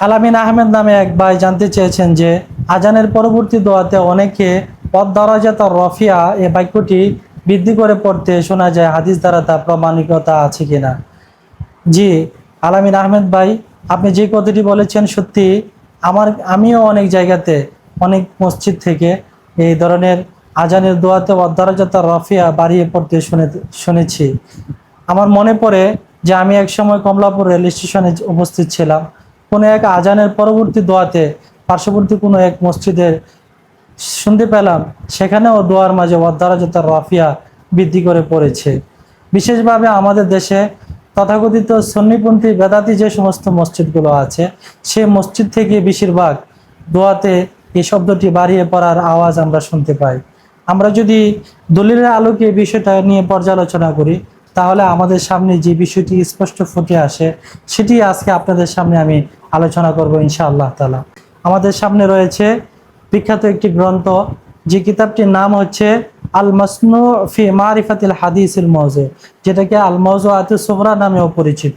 আলামিন আহমেদ নামে এক ভাই জানতে চেয়েছেন যে আজানের পরবর্তী দোয়াতে অনেকে ওয়াদ-দারাজাত আর-রাফিয়া এই বাক্যটি বৃদ্ধি করে পড়তে শোনা যায়, হাদিস দ্বারা তা প্রমাণিকতা আছে কিনা। জি, আলামিন আহমেদ ভাই, আপনি যে কথাটি বলেছেন সত্যি। আমিও অনেক জায়গাতে, অনেক মসজিদ থেকে এই ধরনের আজানের দোয়াতে ওয়াদ-দারাজাত আর-রাফিয়া বাড়িয়ে পড়তে শুনেছি। আমার মনে পড়ে যে আমি একসময় কমলাপুর রেল স্টেশনে উপস্থিত ছিলাম। কোনো এক আজানের পরবর্তী দোয়াতে পার্শ্ববর্তী কোনো এক মসজিদের শুনতে পেলাম, সেখানেও দোয়ার মাঝে ওয়াদ-দারাজাত আর-রাফিয়া বৃদ্ধি করে পড়েছে। বিশেষভাবে আমাদের দেশে তথাকথিত সুন্নিপন্থী বেদাতি যে সমস্ত মসজিদগুলো আছে, সে মসজিদ থেকে বেশিরভাগ দোয়াতে এই শব্দটি বাড়িয়ে পড়ার আওয়াজ আমরা শুনতে পাই। আমরা যদি দলিলের আলোকে এই বিষয়টা নিয়ে পর্যালোচনা করি, তাহলে আমাদের সামনে যে বিষয়টি স্পষ্ট ফুটে আসে, সেটি আজকে আপনাদের সামনে আমি আলোচনা করব ইনশাআল্লাহ তাআলা। আমাদের সামনে রয়েছে বিখ্যাত একটি গ্রন্থ, যে কিতাবটির নাম হচ্ছে আল মাসনু ফি মারিফাতিল হাদিসিল মাওযু, যেটাকে আল মাওযুআতুস সুগরা নামেও পরিচিত।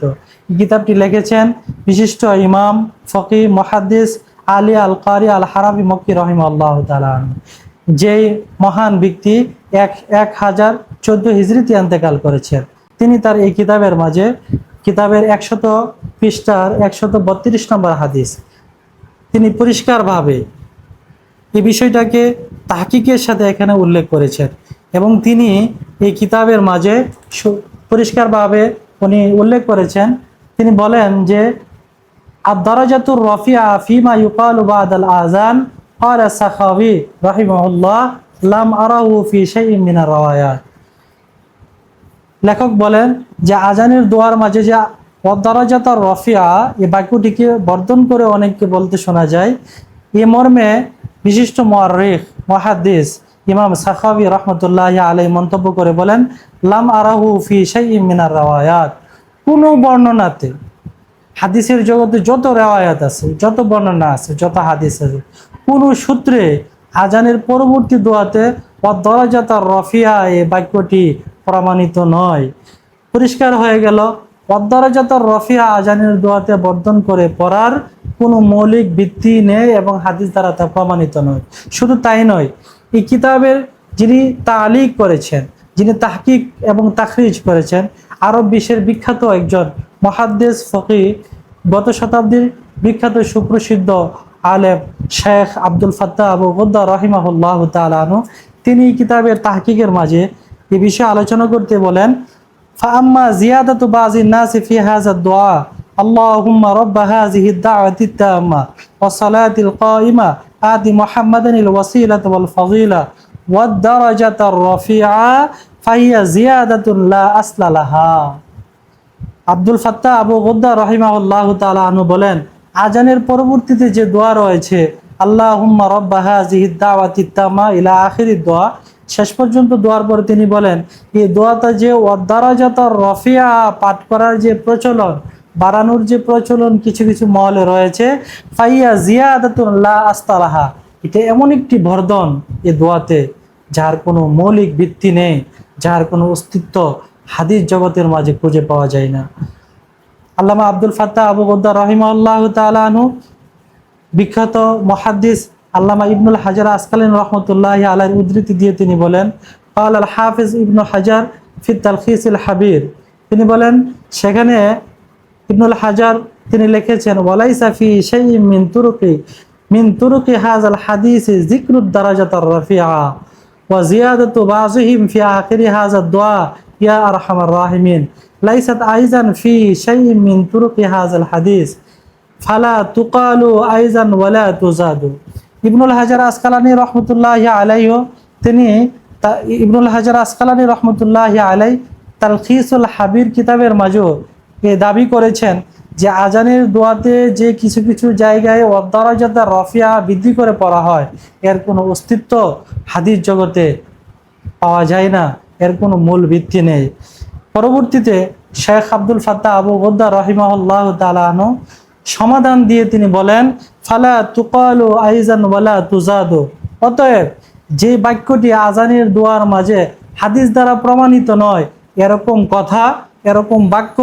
এই কিতাবটি লিখেছেন বিশিষ্ট ইমাম, ফকিহ, মুহাদ্দিস আলী আল কারি আল হারামি মক্কি রাহিমাহুল্লাহু তাআলা, যেই মহান ব্যক্তি 1014 হিজরিতে ইন্তেকাল করেছেন। তিনি তার এই কিতাবের মাঝে, কিতাবের 100 পৃষ্ঠার 132 নম্বর হাদিস, তিনি পরিষ্কারভাবে এই বিষয়টাকে তাহকিকের সাথে এখানে উল্লেখ করেছেন। এবং তিনি এই কিতাবের মাঝে পরিষ্কারভাবে উনি উল্লেখ করেছেন, তিনি বলেন যে আদ-দারাজাতুর রাফিআ ফিমা ইউকালু বাদাল আযান ক্বালা সাখাওয়ী রাহিমাহুল্লাহ লাম আরাহু ফি শাইইন মিনার রাওয়ায়াত। লেখক বলেন যে আজানের দোয়ার মাঝে যে ওয়াদ-দারাজাত আর-রাফিআ এই বাক্যটিকে বর্ধন করে অনেককে বলতে শোনা যায়, এ মর্মে বিশিষ্ট মুআররিখ, মুহাদ্দিস ইমাম সাখাওয়ী রাহমাতুল্লাহি আলাইহি মন্তব্য করে বলেন, লাম আরাহু ফি শাইইন মিনার রাওয়ায়াত। কোন বর্ণনাতে, হাদিসের জগতে যত রেওয়ায়াত আছে, যত বর্ণনা আছে, যত হাদিস আছে, কোন সূত্রে আজানের পরবর্তী দোয়াতে ওয়াদ-দারাজাত আর-রাফিআ এই বাক্যটি প্রমাণিত নয়। পরিষ্কার হয়ে গেল, ওয়াদ-দারাজাত আর-রাফিআ আজানের দোয়াতে বর্ধন করে পড়ার কোনো মৌলিক ভিত্তি নেই এবং হাদিস দ্বারা তা প্রমাণিত নয়। শুধু তাই নয়, এই কিতাবের যিনি তালিক করেছেন, যিনি তাহকিক এবং তাখরিজ করেছেন, আরব বিশ্বের বিখ্যাত একজন মুহাদ্দিস, ফকিহ, গত শতাব্দীর বিখ্যাত সুপ্রসিদ্ধ আলেম শেখ আব্দুল ফাত্তাহ আবু গুদ্দা রাহিমাহুল্লাহু তাআলা আনহু, তিনি কিতাবের তাহকিকের মাঝে এই বিষয়ে আলোচনা করতে বলেন, ফাআম্মা জিয়াদাতু বাযিন নাসি ফি হাযা দুআ আল্লাহুম্মা রাব্বা হাযিহিদ দাওয়াতিত তাম্মা ওয়াস সালাতিল কায়িমা আতি মুহাম্মাদানিল ওয়াসিলাতা ওয়াল ফাযিলা ওয়াদ দারাজাতার রাফিআ ফাহিয়া জিয়াদাতুন লা আসলা লাহা। আব্দুল ফাত্তাহ আবু গুদ্দা রাহিমাহুল্লাহু তাআলা আনহু বলেন, আজানের পরবর্তীতে যে দোয়া রয়েছে, আল্লাহুম্মা রাব্বা হাযিহিদ দাওয়াতিত তাম্মা ইলা আখিরিদ দোয়া, শেষ পর্যন্ত দোয়ার পরে তিনি বলেন, এই দোয়াটা যে ওয়াদ-দারাজাত আর-রাফিআ পাঠ করার যে প্রচলন, বাড়ানোর যে প্রচলন কিছু কিছু মহলে রয়েছে, ফাইয়া জিয়াদাতুন লা আস্তালাহা, এটা এমন একটি বর্ধন এই দোয়াতে যার কোনো মৌলিক ভিত্তি নেই, যার কোনো অস্তিত্ব হাদিস জগতের মাঝে খুঁজে পাওয়া যায় না। আল্লামা আব্দুল ফাত্তাহ আবু গুদ্দা রাহিমাহুল্লাহু তাআলা আনহু, বিখ্যাত মুহাদ্দিস আল্লামা ইবনুল হাজার আসকালানী রাহমাতুল্লাহি আলাইহির উদ্ধৃতি দিয়ে তিনি বলেন, ক্বাল আল হাফিজ ইবনু হাজার ফি তালখিসিল হাবীর, তিনি বলেন, সেখানে ইবনুল হাজার তিনি লিখেছেন, ওয়ালাইসা ফি শাইইন মিন তুরুকি হাযাল হাদিস যিকরুদ দারাজাত আর-রাফিআ ওয়া জিয়াদাতু বাযিহিম ফি আখিরি হাযা দুআ ইয়া আরহামার রাহিমিন লাইসাত আইজান ফি শাইইন মিন তুরুকি হাযাল হাদিস ফালা তুকালু আইজান ওয়ালা তুজাদু। ইবনুল হাজার আসকালানী রহমতুল্লাহি আলাইহি, তিনি ইবনুল হাজার আসকালানী রহমতুল্লাহি আলাই তালখিসুল হাবীর কিতাবের মাঝেও এ দাবি করেছেন যে আজানের দোয়াতে যে কিছু কিছু জায়গায় ওয়াদ-দারাজাত আর-রাফিআ বৃদ্ধি করে পড়া হয়, এর কোনো অস্তিত্ব হাদিস জগতে পাওয়া যায় না, এর কোনো মূল ভিত্তি নেই। পরবর্তীতে শেখ আব্দুল ফাত্তাহ আবু গুদ্দা রাহিমাহুল্লাহু তাআলা আনহু সমাধান দিয়ে তিনি বলেন, ফালা তুকালু আইজান ওয়ালা তুজাদু, অতএব যে বাক্যটি আজানের দোয়ার মাঝে হাদিস দ্বারা প্রমাণিত নয়, এরকম কথা, এরকম বাক্য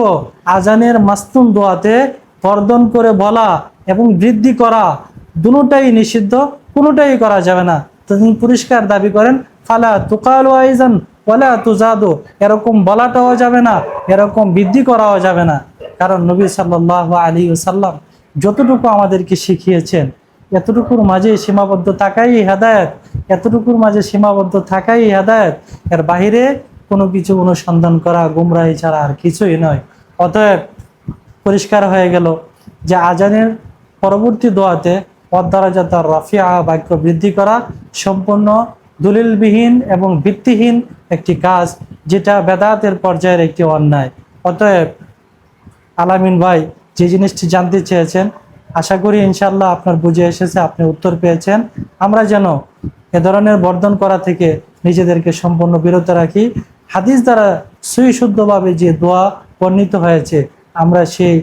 আজানের মাসনুন দোয়াতে বর্ধন করে বলা এবং বৃদ্ধি করা দুটোটাই নিষিদ্ধ, কোনোটাই করা যাবে না। তো তিনি পুরস্কার দাবি করেন, ফালা তুকালু আইজান ওয়ালা তুজাদু, এরকম বলাটাও যাবে না, এরকম বৃদ্ধি করাও যাবে না। কারণ নবী সাল্লাল্লাহু আলাইহি ওয়াসাল্লাম যতটুকু আমাদেরকে শিখিয়েছেন এতটুকুর মাঝে সীমাবদ্ধ থাকাই হেদায়েত, এতটুকুর মাঝে সীমাবদ্ধ থাকাই হেদায়েত। এর বাহিরে কোনো কিছু অনুসন্ধান করা গুমরাহি ছাড়া আর কিছুই নয়। অতএব পরিষ্কার হয়ে গেল যে আজানের পরবর্তী দোয়াতে ওয়াদ-দারাজাত আর-রাফিআ বাক্য বৃদ্ধি করা সম্পূর্ণ দলিলবিহীন এবং ভিত্তিহীন একটি কাজ, যেটা বেদাতের পর্যায়ের একটি অন্যায়। অতএব আলামিন ভাই যে জিনিসটি জানতে চেয়েছেন, আশা করি ইনশাআল্লাহ আপনার বুঝে এসেছে, আপনি উত্তর পেয়েছেন। আমরা যেন এ ধরনের বর্জন করা থেকে নিজেদেরকে সম্পূর্ণ বিরত রাখি। হাদিস দ্বারা সুশুদ্ধভাবে যে দোয়া বর্ণিত হয়েছে আমরা সেই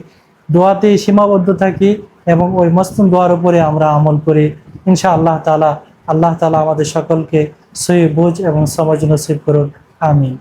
দোয়াতেই সীমাবদ্ধ থাকি এবং ওই মসনুন দোয়ার উপরে আমরা আমল করি ইনশাআল্লাহ তাআলা। আল্লাহ তাআলা আমাদের সকলকে সহি বুঝ এবং সমঝ নসিব করুন। আমিন।